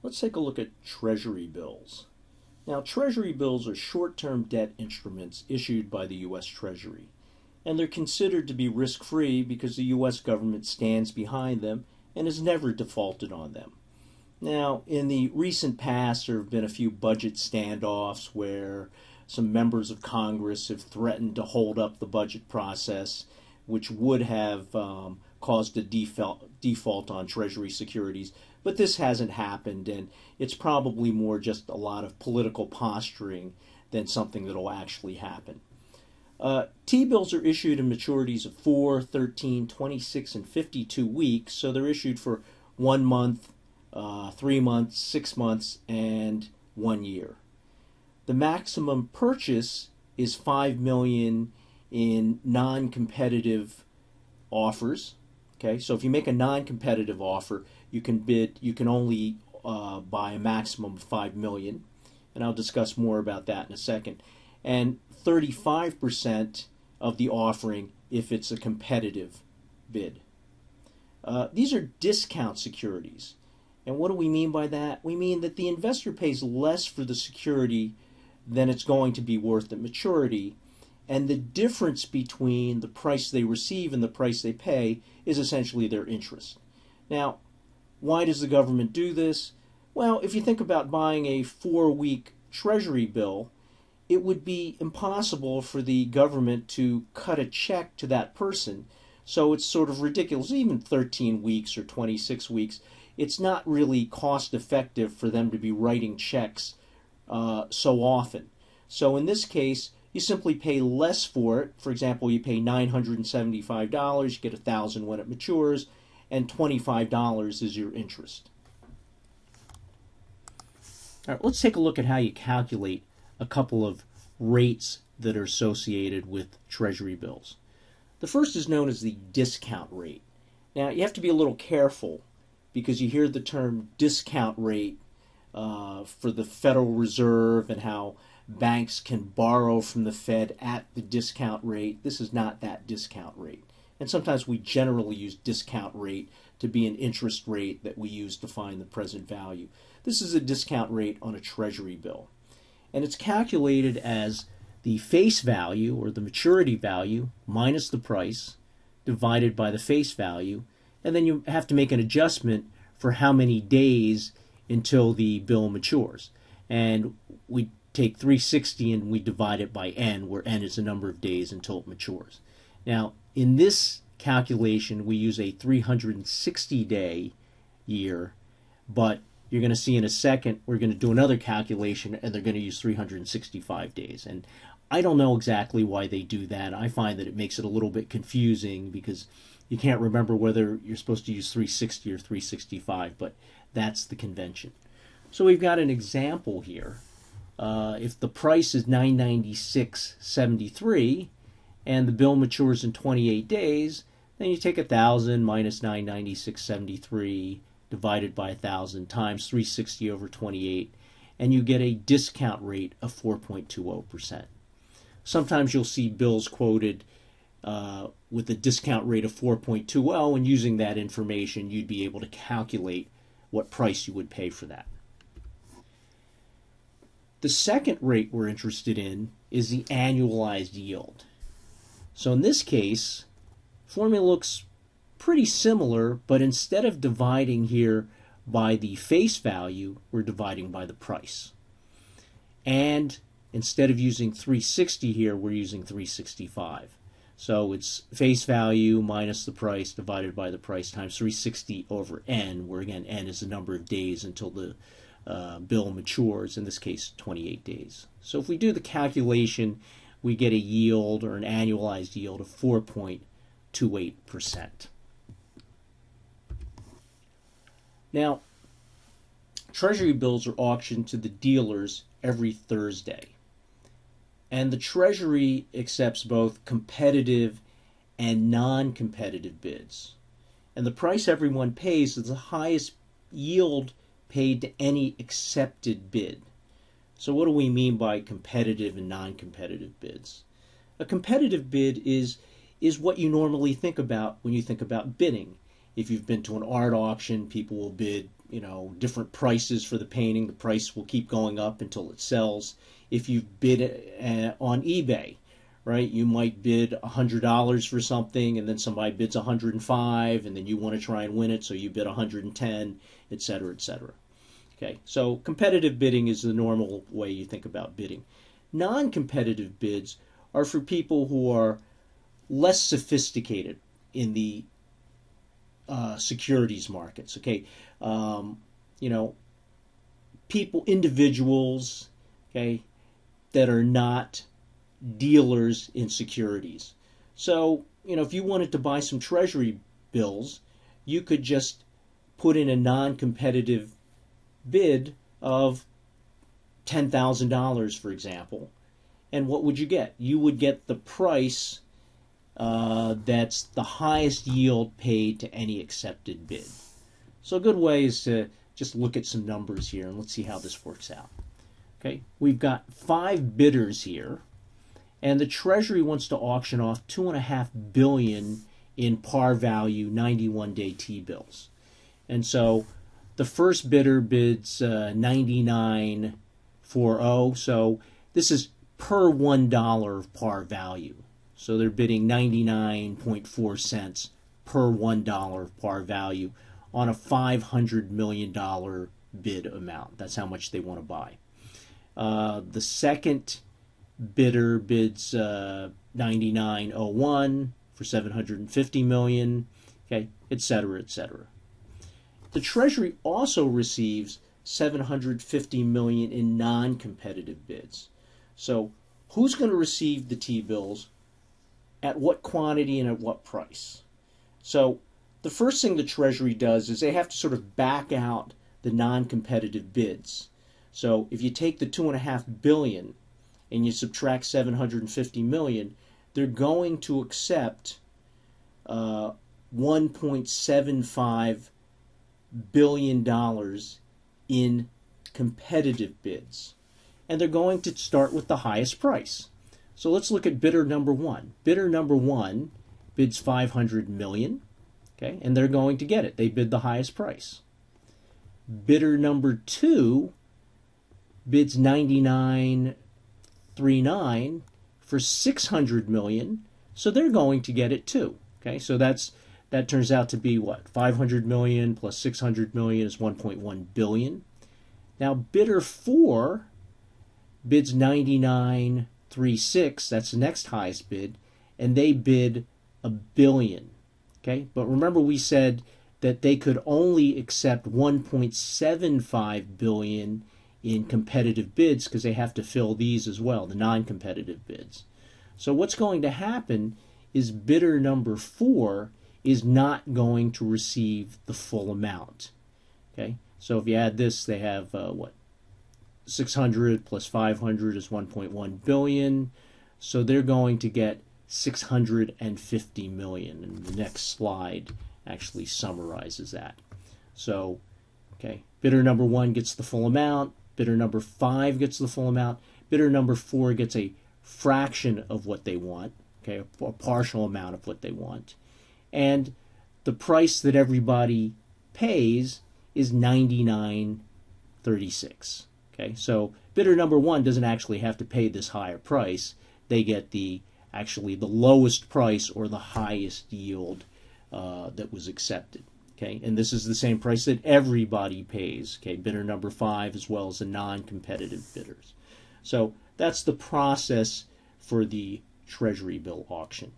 Let's take a look at Treasury bills. Now, Treasury bills are short-term debt instruments issued by the U.S. Treasury, and they're considered to be risk-free because the U.S. government stands behind them and has never defaulted on them. Now, in the recent past, there have been a few budget standoffs where some members of Congress have threatened to hold up the budget process, which would have caused a default on Treasury securities. But this hasn't happened, and it's probably more just a lot of political posturing than something that will actually happen. T-bills are issued in maturities of 4, 13, 26, and 52 weeks, so they're issued for 1 month, 3 months, 6 months, and 1 year. The maximum purchase is $5 million in non-competitive offers. Okay, so if you make a non-competitive offer, you can only buy a maximum of $5 million, and I'll discuss more about that in a second. And 35% of the offering if it's a competitive bid. These are discount securities. And what do we mean by that? We mean that the investor pays less for the security than it's going to be worth at maturity, and the difference between the price they receive and the price they pay is essentially their interest. Now, why does the government do this? Well, if you think about buying a 4-week Treasury bill, it would be impossible for the government to cut a check to that person. So it's sort of ridiculous. Even 13 weeks or 26 weeks, it's not really cost effective for them to be writing checks so often. So in this case, you simply pay less for it. For example, you pay $975, you get $1,000 when it matures, and $25 is your interest. All right, let's take a look at how you calculate a couple of rates that are associated with Treasury bills. The first is known as the discount rate. Now, you have to be a little careful because you hear the term discount rate for the Federal Reserve and how banks can borrow from the Fed at the discount rate. This is not that discount rate. And sometimes we generally use discount rate to be an interest rate that we use to find the present value. This is a discount rate on a Treasury bill. And it's calculated as the face value, or the maturity value, minus the price, divided by the face value. And then you have to make an adjustment for how many days until the bill matures. And we take 360 and we divide it by n, where n is the number of days until it matures. Now, in this calculation, we use a 360-day year, but you're going to see in a second we're going to do another calculation and they're going to use 365 days. And I don't know exactly why they do that. I find that it makes it a little bit confusing because you can't remember whether you're supposed to use 360 or 365, but that's the convention. So we've got an example here. If the price is $996.73 and the bill matures in 28 days, then you take 1,000 minus $996.73 divided by 1,000 times 360 over 28, and you get a discount rate of 4.20%. Sometimes you'll see bills quoted with a discount rate of 4.20, and using that information, you'd be able to calculate what price you would pay for that. The second rate we're interested in is the annualized yield. So in this case, formula looks pretty similar, but instead of dividing here by the face value, we're dividing by the price. And instead of using 360 here, we're using 365. So it's face value minus the price divided by the price times 360 over n, where again n is the number of days until the bill matures, in this case 28 days. So if we do the calculation, we get a yield, or an annualized yield, of 4.28%. Now, Treasury bills are auctioned to the dealers every Thursday. And the Treasury accepts both competitive and non-competitive bids. And the price everyone pays is the highest yield paid to any accepted bid. So what do we mean by competitive and non-competitive bids? A competitive bid is what you normally think about when you think about bidding. If you've been to an art auction, people will bid different prices for the painting. The price will keep going up until it sells. If you bid on eBay, right, you might bid $100 for something, and then somebody bids $105, and then you want to try and win it, so you bid $110, etc., etc. Okay, so competitive bidding is the normal way you think about bidding. Non-competitive bids are for people who are less sophisticated in the securities markets. Okay, people, individuals, okay, that are not dealers in securities. So, if you wanted to buy some Treasury bills, you could just put in a non-competitive bid of $10,000, for example, and what would you get? You would get the price that's the highest yield paid to any accepted bid. So a good way is to just look at some numbers here, and let's see how this works out. Okay, we've got 5 bidders here, and the Treasury wants to auction off $2.5 billion in par value 91-day T-bills. And so the first bidder bids 99.40, so this is per $1 of par value. So they're bidding 99.4 cents per $1 of par value on a $500 million bid amount. That's how much they want to buy. The second bidder bids 99.01 for $750 million, okay, etc., etc. The Treasury also receives $750 million in non-competitive bids. So who's going to receive the T-bills, at what quantity, and at what price? So the first thing the Treasury does is they have to sort of back out the non-competitive bids. So if you take the $2.5 billion and you subtract $750 million, they're going to accept $1.75 billion in competitive bids. And they're going to start with the highest price. So let's look at bidder number 1. Bidder number 1 bids $500 million, okay, and they're going to get it. They bid the highest price. Bidder number 2 bids $99.39 for $600 million, so they're going to get it too. Okay, so that turns out to be what? $500 million plus $600 million is $1.1 billion. Now bidder 4 bids $99.36, that's the next highest bid, and they bid $1 billion. Okay, but remember we said that they could only accept $1.75 billion in competitive bids because they have to fill these as well, the non-competitive bids. So what's going to happen is bidder number 4 is not going to receive the full amount. Okay, so if you add this, they have 600 plus 500 is 1.1 billion. So they're going to get 650 million. And the next slide actually summarizes that. So, okay, bidder number 1 gets the full amount. Bidder number 5 gets the full amount. Bidder number 4 gets a fraction of what they want, okay, a partial amount of what they want. And the price that everybody pays is $99.36. Okay, so bidder number 1 doesn't actually have to pay this higher price. They get the lowest price or the highest yield that was accepted. Okay, and this is the same price that everybody pays. Okay, bidder number 5 as well as the non-competitive bidders. So that's the process for the Treasury bill auction.